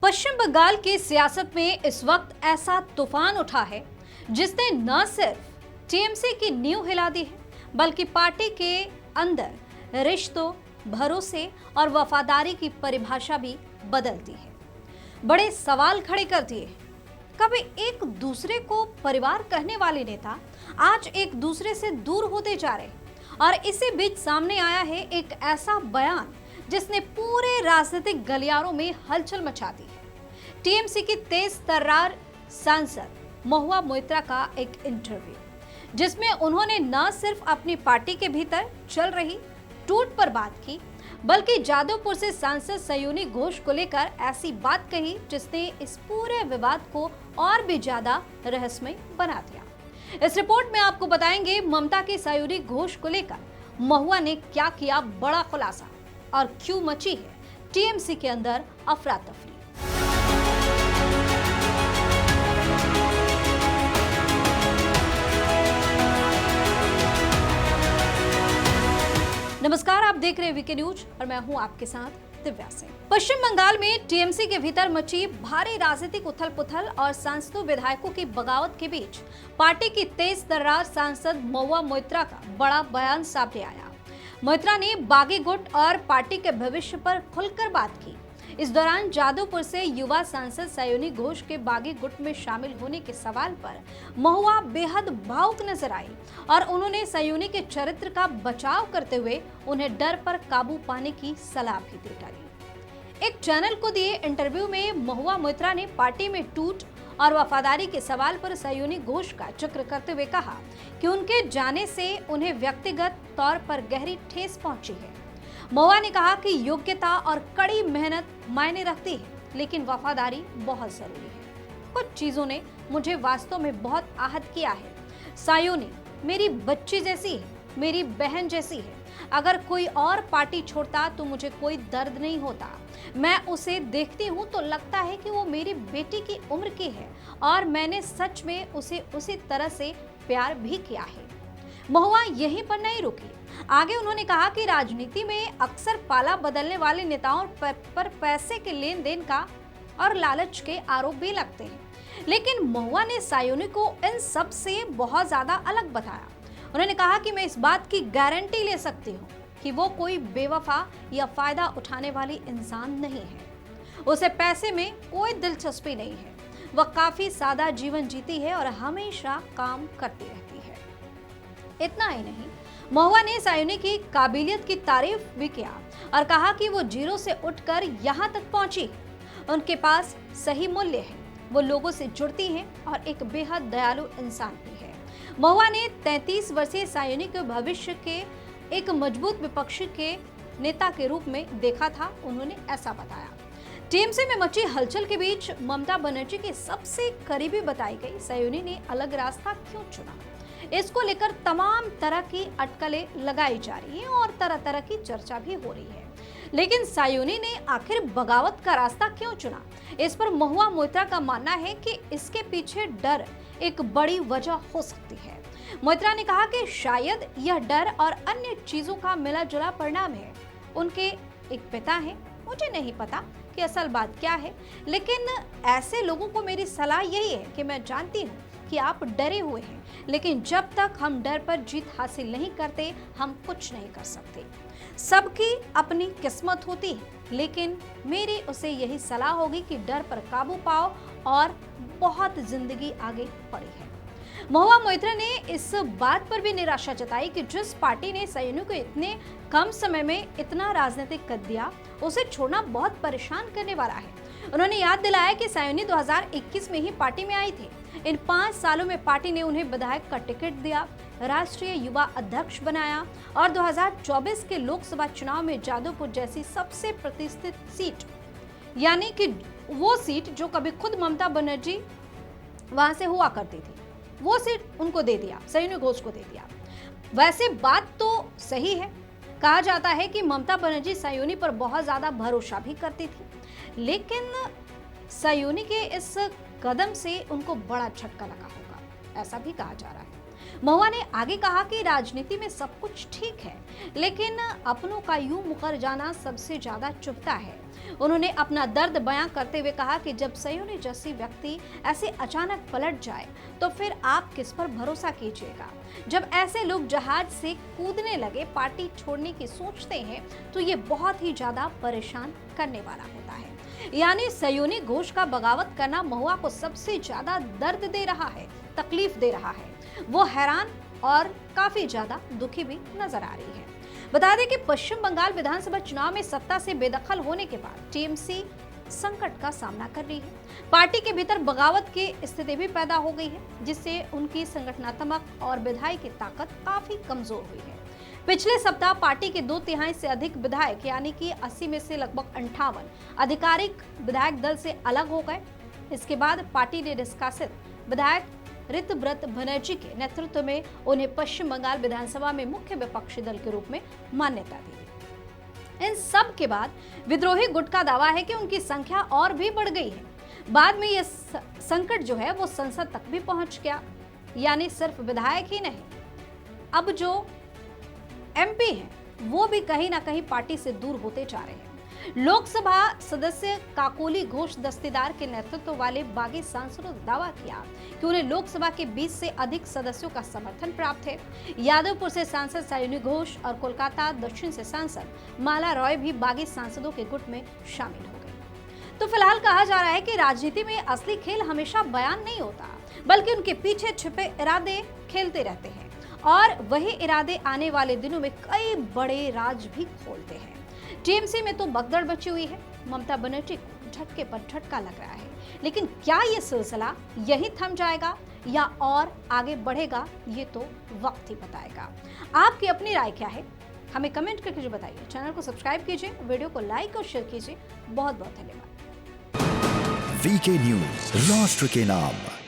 पश्चिम बंगाल की सियासत में इस वक्त ऐसा तूफान उठा है जिसने न सिर्फ टीएमसी की नींव हिला दी है बल्कि पार्टी के अंदर रिश्तों, भरोसे और वफादारी की परिभाषा भी बदल दी है। बड़े सवाल खड़े कर दिए हैं। कभी एक दूसरे को परिवार कहने वाले नेता आज एक दूसरे से दूर होते जा रहे हैं और इसी बीच सामने आया है एक ऐसा बयान जिसने पूरे राजनीतिक गलियारों में हलचल मचा दी है। टीएमसी की तेज तर्रार सांसद महुआ मोइत्रा का एक इंटरव्यू जिसमें उन्होंने न सिर्फ अपनी पार्टी के भीतर चल रही टूट पर बात की बल्कि जादवपुर से सांसद सयोनी घोष को लेकर ऐसी बात कही जिसने इस पूरे विवाद को और भी ज्यादा रहस्यमय बना दिया। इस रिपोर्ट में आपको बताएंगे ममता की सयोनी घोष को लेकर महुआ ने क्या किया बड़ा खुलासा और क्यों मची है टीएमसी के अंदर अफरा तफरी। नमस्कार, आप देख रहे हैं वीके न्यूज और मैं हूं आपके साथ दिव्या सिंह। पश्चिम बंगाल में टीएमसी के भीतर मची भारी राजनीतिक उथल-पुथल और सांसदों विधायकों की बगावत के बीच पार्टी की तेज तर्रार सांसद महुआ मोइत्रा का बड़ा बयान सामने आया। मोइत्रा ने बागी गुट और पार्टी के भविष्य पर खुलकर बात की। इस दौरान जादवपुर से युवा सांसद सयोनी घोष के बागी गुट में शामिल होने के सवाल पर महुआ बेहद भावुक नजर आई और उन्होंने सयोनी के चरित्र का बचाव करते हुए उन्हें डर पर काबू पाने की सलाह भी दे डाली। एक चैनल को दिए इंटरव्यू में महुआ मोइत्रा ने पार्टी में टूट और वफादारी के सवाल पर सयोनी घोष का जिक्र करते हुए कहा कि उनके जाने से उन्हें व्यक्तिगत तौर पर गहरी ठेस पहुंची है। महुआ ने कहा कि योग्यता और कड़ी मेहनत मायने रखती है, लेकिन वफादारी बहुत जरूरी है। कुछ चीजों ने मुझे वास्तव में बहुत आहत किया है। सयोनी मेरी बच्ची जैसी है, मेरी बहन जैसी है। अगर कोई और पार्टी छोड़ता तो मुझे कोई दर्द नहीं होता। मैं उसे देखती हूँ तो लगता है कि वो मेरी बेटी की उम्र की है और मैंने सच में उसे उसी तरह से प्यार भी किया है। महुआ यहीं पर नहीं रुकी। आगे उन्होंने कहा कि राजनीति में अक्सर पाला बदलने वाले नेताओं पर पैसे के लेन देन का और लालच के आरोप भी लगते हैं, लेकिन महुआ ने सयोनी को इन सब से बहुत ज्यादा अलग बताया। उन्होंने कहा कि मैं इस बात की गारंटी ले सकती हूँ कि वो कोई बेवफा या फायदा उठाने वाली इंसान नहीं है। उसे पैसे में कोई दिलचस्पी नहीं है। वह काफी सादा जीवन जीती है और हमेशा काम करती रहती है। इतना ही नहीं, महुआ ने सयोनी की काबिलियत की तारीफ भी किया और कहा कि वो जीरो से उठकर यहाँ तक पहुंची। उनके पास सही मूल्य है, वो लोगों से जुड़ती हैं और एक बेहद दयालु इंसान भी है। महुआ ने 33 वर्षीय सयोनी के भविष्य के एक मजबूत विपक्षी के नेता के रूप में देखा था। उन्होंने ऐसा बताया। टीएमसी में मची हलचल के बीच ममता बनर्जी के सबसे करीबी बताई गई सयोनी ने अलग रास्ता क्यों चुना, इसको लेकर तमाम तरह की अटकलें लगाई जा रही हैं और तरह तरह की चर्चा भी हो रही है। लेकिन सयोनी ने आखिर बगावत का रास्ता क्यों चुना, इस पर महुआ मोइत्रा का मानना है कि इसके पीछे डर एक बड़ी वजह हो सकती है। मोइत्रा ने कहा कि शायद यह डर और अन्य चीजों का मिला जुला परिणाम है। उनके एक पिता हैं, मुझे नहीं पता कि असल बात क्या है, लेकिन ऐसे लोगों को मेरी सलाह यही है कि मैं जानती हूँ कि आप डरे हुए हैं, लेकिन जब तक हम डर पर जीत हासिल नहीं करते हम कुछ नहीं कर सकते। सबकी अपनी किस्मत होती है, लेकिन मेरी उसे यही सलाह होगी कि डर पर काबू पाओ और बहुत जिंदगी आगे पड़ी है। महुआ मोइत्रा ने इस बात पर भी निराशा जताई कि जिस पार्टी ने सयोनी को इतने कम समय में इतना राजनीतिक कर दिया, उसे छोड़ना बहुत परेशान करने वाला है। उन्होंने याद दिलाया कि सयोनी 2021 में ही पार्टी में आई थी। इन 5 सालों में पार्टी ने उन्हें विधायक का टिकट दिया, राष्ट्रीय युवा अध्यक्ष बनाया और 2024 के लोकसभा चुनाव में जादवपुर जैसी सबसे प्रतिष्ठित सीट, यानी कि वो सीट जो कभी खुद ममता बनर्जी वहां से हुआ करती थी, वो सीट उनको दे दिया, सयोनी घोष को दे दिया। वैसे बात तो सही है। कहा जाता है कि ममता बनर्जी सयोनी पर बहुत ज्यादा भरोसा भी करती थी, लेकिन सयोनी के इस कदम से उनको बड़ा झटका लगा होगा, ऐसा भी कहा जा रहा है। महुआ ने आगे कहा कि राजनीति में सब कुछ ठीक है, लेकिन अपनों का यूं मुकर जाना सबसे ज्यादा चुभता है। उन्होंने अपना दर्द बयां करते हुए कहा कि जब सयोनी जैसी व्यक्ति ऐसे अचानक पलट जाए तो फिर आप किस पर भरोसा कीजिएगा। जब ऐसे लोग जहाज से कूदने लगे पार्टी छोड़ने की सोचते हैं तो ये बहुत ही ज्यादा परेशान करने वाला होता है। यानी सयोनी घोष का बगावत करना महुआ को सबसे ज्यादा दर्द दे रहा है, तकलीफ दे रहा है। वो हैरान और काफी ज्यादा दुखी भी नजर आ रही है। बता दें कि पश्चिम बंगाल विधानसभा चुनाव में सत्ता से बेदखल होने के बाद टीएमसी संकट का सामना कर रही है। पार्टी के भीतर बगावत की स्थिति भी पैदा हो गई है, जिससे उनकी संगठनात्मक और विधायी की ताकत काफी कमजोर हुई है। पिछले सप्ताह पार्टी के 2/3 से अधिक विधायक यानी कि 80 में से लगभग 58 आधिकारिक विधायक दल से अलग हो गए। इसके बाद पार्टी ने निष्कासित विधायक ऋतव्रत बनर्जी के नेतृत्व में उन्हें पश्चिम बंगाल विधानसभा में मुख्य विपक्षी दल के रूप में मान्यता दी। इन सब के बाद विद्रोही गुट का दावा है कि उनकी संख्या और भी बढ़ गई है। बाद में यह संकट जो है वो संसद तक भी पहुंच गया। यानी सिर्फ विधायक ही नहीं, अब जो एमपी हैं वो भी कहीं ना कहीं पार्टी से दूर होते जा रहे हैं। लोकसभा सदस्य काकोली घोष दस्तीदार के नेतृत्व वाले बागी सांसदों ने दावा किया कि उन्हें लोकसभा के 20 से अधिक सदस्यों का समर्थन प्राप्त है। यादवपुर से सांसद सयोनी घोष और कोलकाता दक्षिण से सांसद माला रॉय भी बागी सांसदों के गुट में शामिल हो गए। तो फिलहाल कहा जा रहा है कि राजनीति में असली खेल हमेशा बयान नहीं होता, बल्कि उनके पीछे छिपे इरादे खेलते रहते हैं और वही इरादे आने वाले दिनों में कई बड़े राज भी खोलते हैं। टीएमसी में तो भगदड़ मची हुई है। ममता बनर्जी को झटके पर झटका लग रहा है, लेकिन क्या ये सिलसिला यही थम जाएगा या और आगे बढ़ेगा, ये तो वक्त ही बताएगा। आपकी अपनी राय क्या है, हमें कमेंट करके जो बताइए। चैनल को सब्सक्राइब कीजिए, वीडियो को लाइक और शेयर कीजिए। बहुत बहुत धन्यवाद। वीके न्यूज, राष्ट्र के नाम।